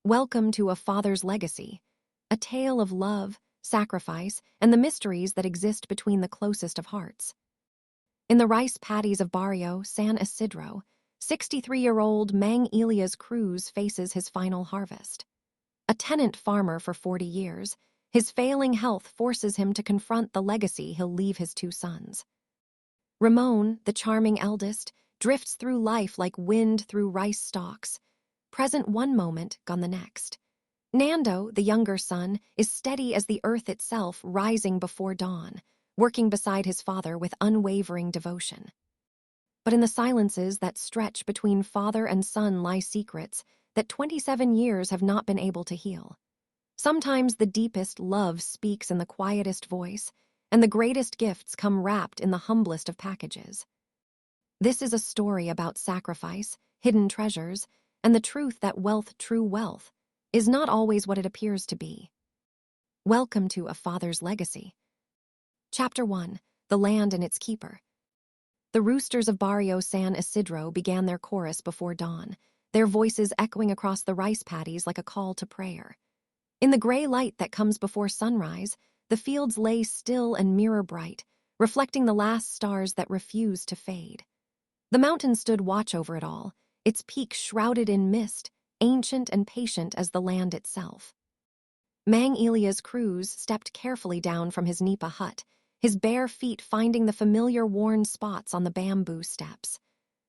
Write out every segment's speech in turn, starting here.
Welcome to A Father's Legacy, a tale of love, sacrifice, and the mysteries that exist between the closest of hearts. In the rice paddies of Barrio San Isidro, 63-year-old Mang Elias Cruz faces his final harvest. A tenant farmer for 40 years, his failing health forces him to confront the legacy he'll leave his two sons. Ramon, the charming eldest, drifts through life like wind through rice stalks, present one moment, gone the next. Nando, the younger son, is steady as the earth itself, rising before dawn, working beside his father with unwavering devotion. But in the silences that stretch between father and son lie secrets that 27 years have not been able to heal. Sometimes the deepest love speaks in the quietest voice, and the greatest gifts come wrapped in the humblest of packages. This is a story about sacrifice, hidden treasures, and the truth that true wealth, is not always what it appears to be. Welcome to A Father's Legacy. Chapter 1. The Land and Its Keeper. The roosters of Barrio San Isidro began their chorus before dawn, their voices echoing across the rice paddies like a call to prayer. In the gray light that comes before sunrise, the fields lay still and mirror-bright, reflecting the last stars that refuse to fade. The mountain stood watch over it all, its peak shrouded in mist, ancient and patient as the land itself. Mang Elias Cruz stepped carefully down from his nipa hut, his bare feet finding the familiar worn spots on the bamboo steps.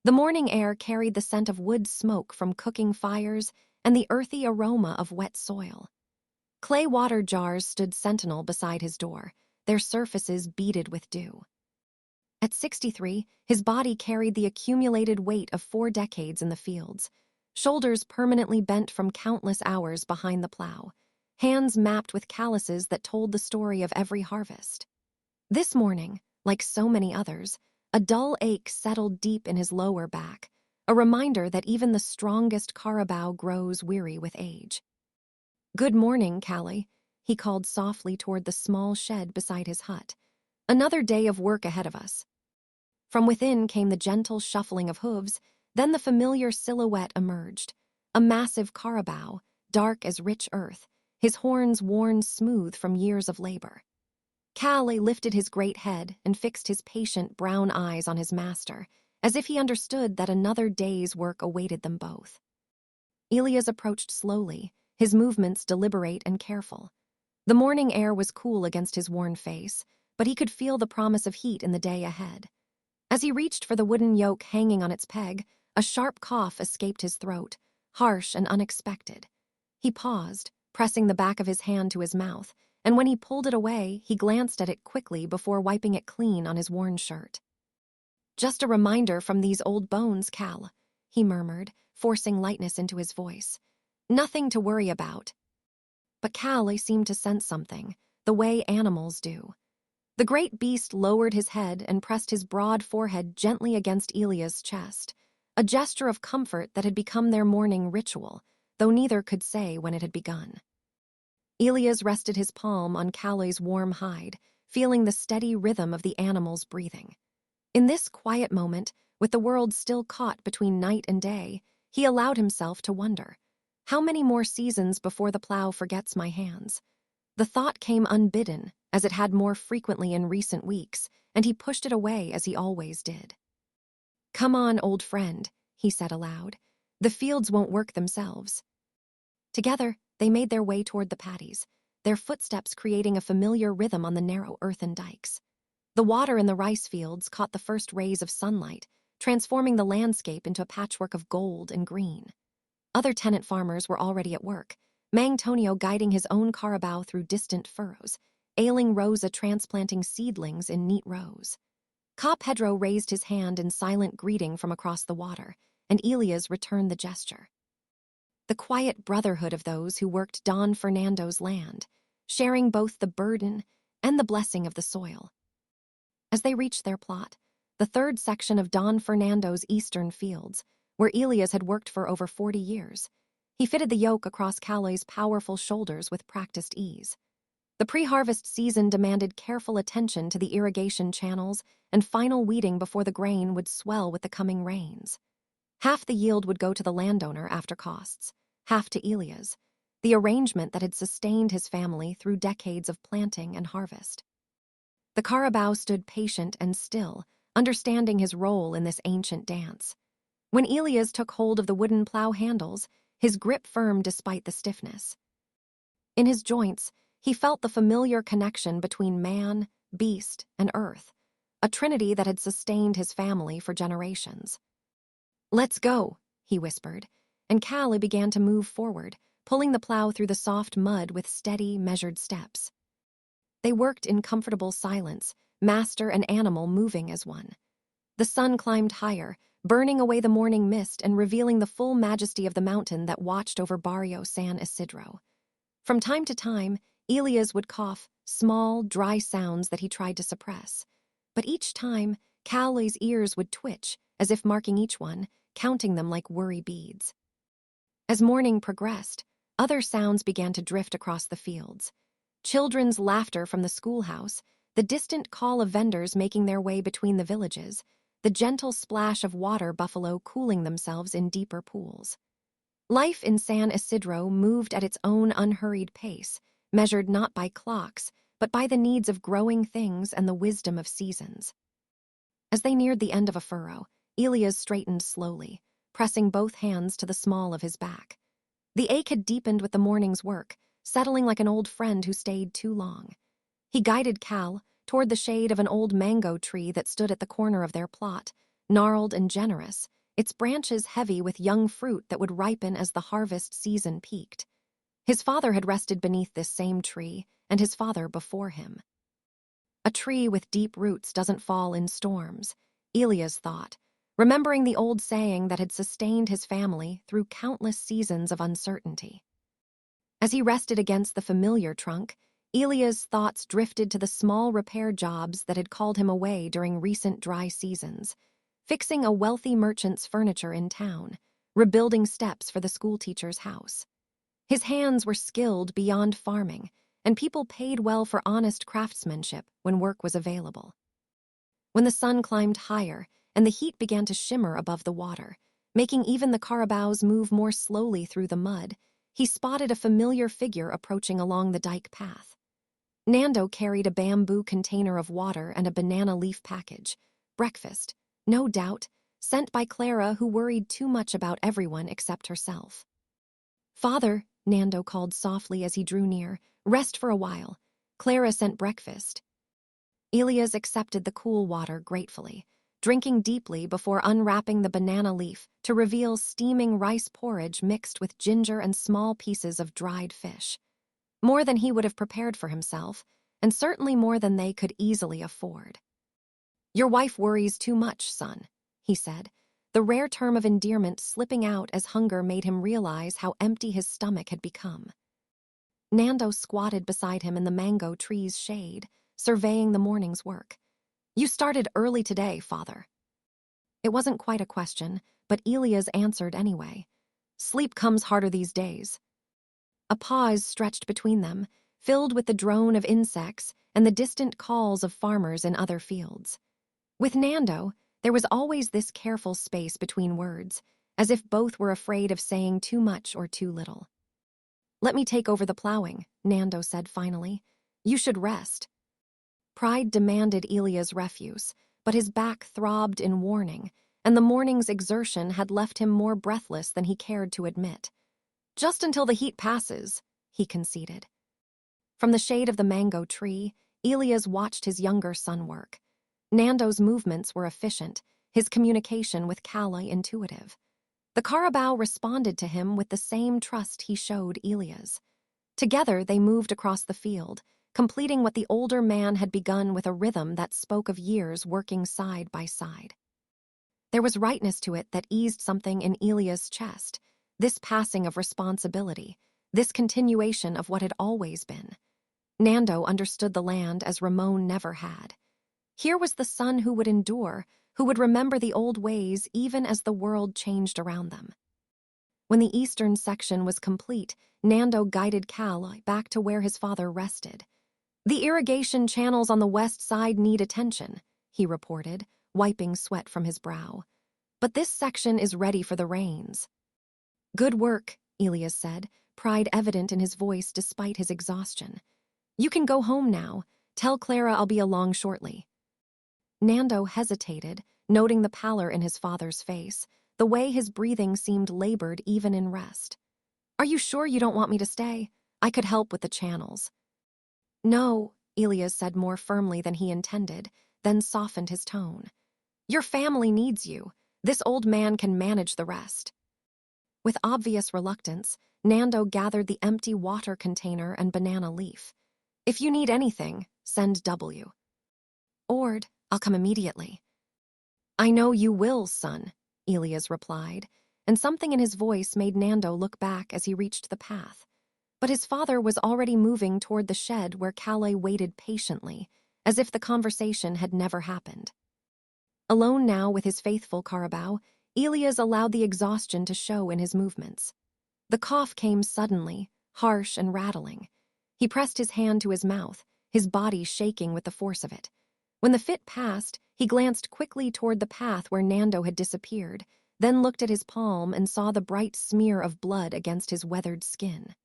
The morning air carried the scent of wood smoke from cooking fires and the earthy aroma of wet soil. Clay water jars stood sentinel beside his door, their surfaces beaded with dew. At 63, his body carried the accumulated weight of 4 decades in the fields, shoulders permanently bent from countless hours behind the plow, hands mapped with calluses that told the story of every harvest. This morning, like so many others, a dull ache settled deep in his lower back, a reminder that even the strongest carabao grows weary with age. "Good morning, Kaloy," he called softly toward the small shed beside his hut. "Another day of work ahead of us." From within came the gentle shuffling of hooves, then the familiar silhouette emerged, a massive carabao, dark as rich earth, his horns worn smooth from years of labor. Kaloy lifted his great head and fixed his patient brown eyes on his master, as if he understood that another day's work awaited them both. Elias approached slowly, his movements deliberate and careful. The morning air was cool against his worn face, but he could feel the promise of heat in the day ahead. As he reached for the wooden yoke hanging on its peg, a sharp cough escaped his throat, harsh and unexpected. He paused, pressing the back of his hand to his mouth, and when he pulled it away, he glanced at it quickly before wiping it clean on his worn shirt. "Just a reminder from these old bones, Cal," he murmured, forcing lightness into his voice. "Nothing to worry about." But Kaloy seemed to sense something, the way animals do. The great beast lowered his head and pressed his broad forehead gently against Elias' chest, a gesture of comfort that had become their morning ritual, though neither could say when it had begun. Elias rested his palm on Kaloy's warm hide, feeling the steady rhythm of the animal's breathing. In this quiet moment, with the world still caught between night and day, he allowed himself to wonder, how many more seasons before the plow forgets my hands? The thought came unbidden, as it had more frequently in recent weeks, and he pushed it away as he always did. "Come on, old friend," he said aloud. "The fields won't work themselves." Together, they made their way toward the paddies, their footsteps creating a familiar rhythm on the narrow earthen dikes. The water in the rice fields caught the first rays of sunlight, transforming the landscape into a patchwork of gold and green. Other tenant farmers were already at work, Mang Tonio guiding his own carabao through distant furrows, ailing Rosa transplanting seedlings in neat rows. Ca Pedro raised his hand in silent greeting from across the water, and Elias returned the gesture. The quiet brotherhood of those who worked Don Fernando's land, sharing both the burden and the blessing of the soil. As they reached their plot, the third section of Don Fernando's eastern fields, where Elias had worked for over 40 years, he fitted the yoke across Kaloy's powerful shoulders with practiced ease. The pre-harvest season demanded careful attention to the irrigation channels and final weeding before the grain would swell with the coming rains. Half the yield would go to the landowner after costs. half to Elias, the arrangement that had sustained his family through decades of planting and harvest. The carabao stood patient and still, understanding his role in this ancient dance. When Elias took hold of the wooden plow handles, his grip firm despite the stiffness. In his joints, he felt the familiar connection between man, beast, and earth, a trinity that had sustained his family for generations. "Let's go," he whispered, and Kaloy began to move forward, pulling the plow through the soft mud with steady, measured steps. They worked in comfortable silence, master and animal moving as one. The sun climbed higher, burning away the morning mist and revealing the full majesty of the mountain that watched over Barrio San Isidro. From time to time, Elias would cough, small, dry sounds that he tried to suppress. But each time, Kaloy's ears would twitch, as if marking each one, counting them like worry beads. As morning progressed, other sounds began to drift across the fields. Children's laughter from the schoolhouse, the distant call of vendors making their way between the villages, the gentle splash of water buffalo cooling themselves in deeper pools. Life in San Isidro moved at its own unhurried pace, measured not by clocks, but by the needs of growing things and the wisdom of seasons. As they neared the end of a furrow, Elias straightened slowly, pressing both hands to the small of his back. The ache had deepened with the morning's work, settling like an old friend who stayed too long. He guided Cal toward the shade of an old mango tree that stood at the corner of their plot, gnarled and generous, its branches heavy with young fruit that would ripen as the harvest season peaked. His father had rested beneath this same tree, and his father before him. A tree with deep roots doesn't fall in storms, Elias thought, remembering the old saying that had sustained his family through countless seasons of uncertainty. As he rested against the familiar trunk, Elias' thoughts drifted to the small repair jobs that had called him away during recent dry seasons, fixing a wealthy merchant's furniture in town, rebuilding steps for the schoolteacher's house. His hands were skilled beyond farming, and people paid well for honest craftsmanship when work was available. When the sun climbed higher and the heat began to shimmer above the water, making even the carabaos move more slowly through the mud, he spotted a familiar figure approaching along the dike path. Nando carried a bamboo container of water and a banana leaf package. Breakfast, no doubt, sent by Clara, who worried too much about everyone except herself. "Father," Nando called softly as he drew near, "rest for a while. Clara sent breakfast." Elias accepted the cool water gratefully, drinking deeply before unwrapping the banana leaf to reveal steaming rice porridge mixed with ginger and small pieces of dried fish. More than he would have prepared for himself, and certainly more than they could easily afford. "Your wife worries too much, son," he said, the rare term of endearment slipping out as hunger made him realize how empty his stomach had become. Nando squatted beside him in the mango tree's shade, surveying the morning's work. "You started early today, father." It wasn't quite a question, but Elias answered anyway. "Sleep comes harder these days." A pause stretched between them, filled with the drone of insects and the distant calls of farmers in other fields. With Nando, there was always this careful space between words, as if both were afraid of saying too much or too little. "Let me take over the plowing," Nando said finally. "You should rest." Pride demanded Elias' refuse, but his back throbbed in warning, and the morning's exertion had left him more breathless than he cared to admit. "Just until the heat passes," he conceded. From the shade of the mango tree, Elias watched his younger son work. Nando's movements were efficient, his communication with Kaloy intuitive. The carabao responded to him with the same trust he showed Elias. Together they moved across the field, completing what the older man had begun with a rhythm that spoke of years working side by side. There was rightness to it that eased something in Elias' chest, this passing of responsibility, this continuation of what had always been. Nando understood the land as Ramon never had. Here was the son who would endure, who would remember the old ways even as the world changed around them. When the eastern section was complete, Nando guided Kaloy back to where his father rested. "The irrigation channels on the west side need attention," he reported, wiping sweat from his brow. "But this section is ready for the rains." "Good work," Elias said, pride evident in his voice despite his exhaustion. "You can go home now. Tell Clara I'll be along shortly." Nando hesitated, noting the pallor in his father's face, the way his breathing seemed labored even in rest. "Are you sure you don't want me to stay? I could help with the channels." "No," Elias said more firmly than he intended, then softened his tone. "Your family needs you. This old man can manage the rest." With obvious reluctance, Nando gathered the empty water container and banana leaf. "If you need anything, send W. Ord, I'll come immediately." "I know you will, son," Elias replied, and something in his voice made Nando look back as he reached the path. But his father was already moving toward the shed where Kaloy waited patiently, as if the conversation had never happened. Alone now with his faithful carabao, Elias allowed the exhaustion to show in his movements. The cough came suddenly, harsh and rattling. He pressed his hand to his mouth, his body shaking with the force of it. When the fit passed, he glanced quickly toward the path where Nando had disappeared, then looked at his palm and saw the bright smear of blood against his weathered skin.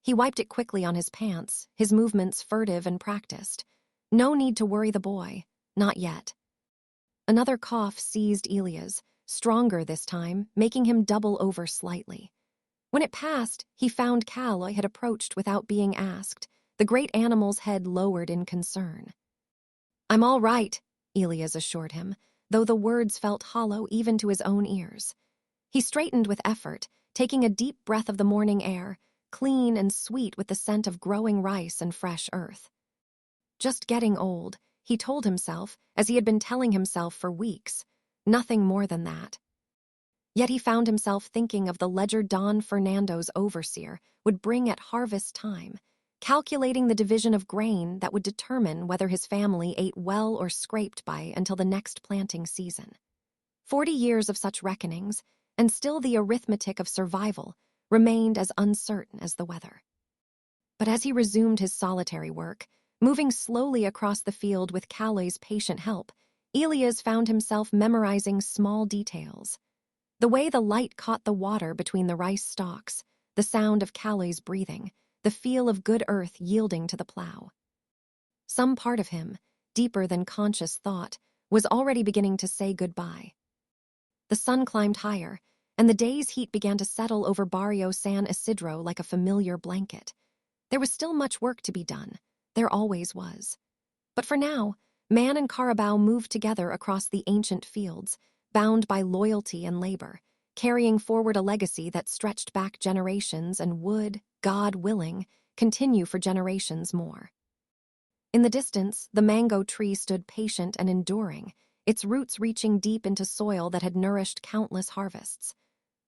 He wiped it quickly on his pants, his movements furtive and practiced. No need to worry the boy, not yet. Another cough seized Elias, stronger this time, making him double over slightly. When it passed, he found Kaloy had approached without being asked, the great animal's head lowered in concern. "I'm all right," Elias assured him, though the words felt hollow even to his own ears. He straightened with effort, taking a deep breath of the morning air, clean and sweet with the scent of growing rice and fresh earth. Just getting old, he told himself, as he had been telling himself for weeks. Nothing more than that. Yet he found himself thinking of the ledger Don Fernando's overseer would bring at harvest time, calculating the division of grain that would determine whether his family ate well or scraped by until the next planting season. 40 years of such reckonings, and still the arithmetic of survival remained as uncertain as the weather. But as he resumed his solitary work, moving slowly across the field with Kaloy's patient help, Elias found himself memorizing small details. The way the light caught the water between the rice stalks, the sound of Kaloy's breathing, the feel of good earth yielding to the plow. Some part of him, deeper than conscious thought, was already beginning to say goodbye. The sun climbed higher, and the day's heat began to settle over Barrio San Isidro like a familiar blanket. There was still much work to be done. There always was. But for now, man and carabao moved together across the ancient fields, bound by loyalty and labor, carrying forward a legacy that stretched back generations and would, God willing, continue for generations more. In the distance, the mango tree stood patient and enduring, its roots reaching deep into soil that had nourished countless harvests.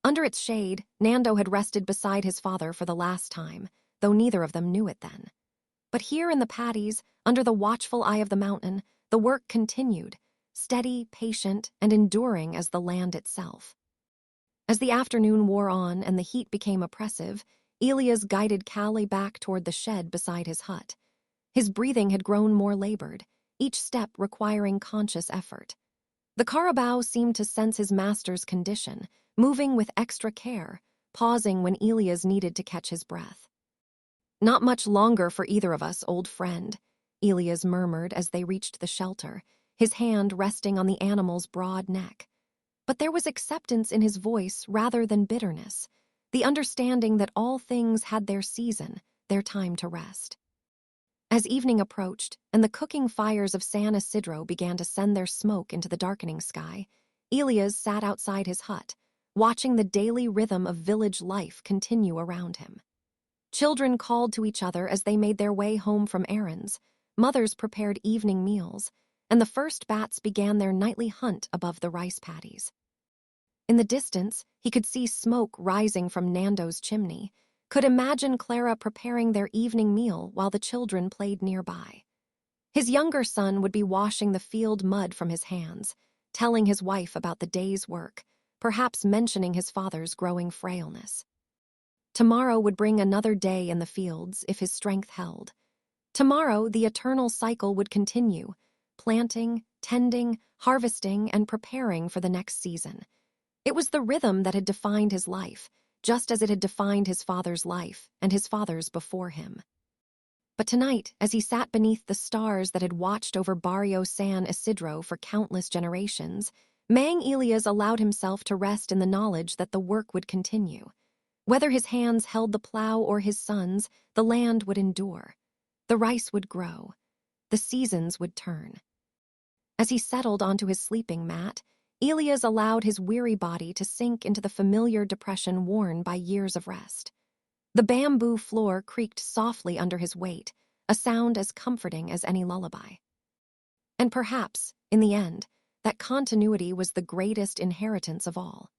Under its shade, Nando had rested beside his father for the last time, though neither of them knew it then. But here in the paddies, under the watchful eye of the mountain, the work continued, steady, patient, and enduring as the land itself. As the afternoon wore on and the heat became oppressive, Elias guided Kaloy back toward the shed beside his hut. His breathing had grown more labored, each step requiring conscious effort. The carabao seemed to sense his master's condition, moving with extra care, pausing when Elias needed to catch his breath. "Not much longer for either of us, old friend," Elias murmured as they reached the shelter, his hand resting on the animal's broad neck. But there was acceptance in his voice rather than bitterness, the understanding that all things had their season, their time to rest. As evening approached and the cooking fires of San Isidro began to send their smoke into the darkening sky, Elias sat outside his hut, watching the daily rhythm of village life continue around him. Children called to each other as they made their way home from errands, mothers prepared evening meals, and the first bats began their nightly hunt above the rice paddies. In the distance, he could see smoke rising from Nando's chimney, could imagine Clara preparing their evening meal while the children played nearby. His younger son would be washing the field mud from his hands, telling his wife about the day's work, perhaps mentioning his father's growing frailness. Tomorrow would bring another day in the fields if his strength held. Tomorrow, the eternal cycle would continue, planting, tending, harvesting, and preparing for the next season. It was the rhythm that had defined his life, just as it had defined his father's life and his father's before him. But tonight, as he sat beneath the stars that had watched over Barrio San Isidro for countless generations, Mang Elias allowed himself to rest in the knowledge that the work would continue. Whether his hands held the plow or his sons, the land would endure. The rice would grow. The seasons would turn. As he settled onto his sleeping mat, Elias allowed his weary body to sink into the familiar depression worn by years of rest. The bamboo floor creaked softly under his weight, a sound as comforting as any lullaby. And perhaps, in the end, that continuity was the greatest inheritance of all.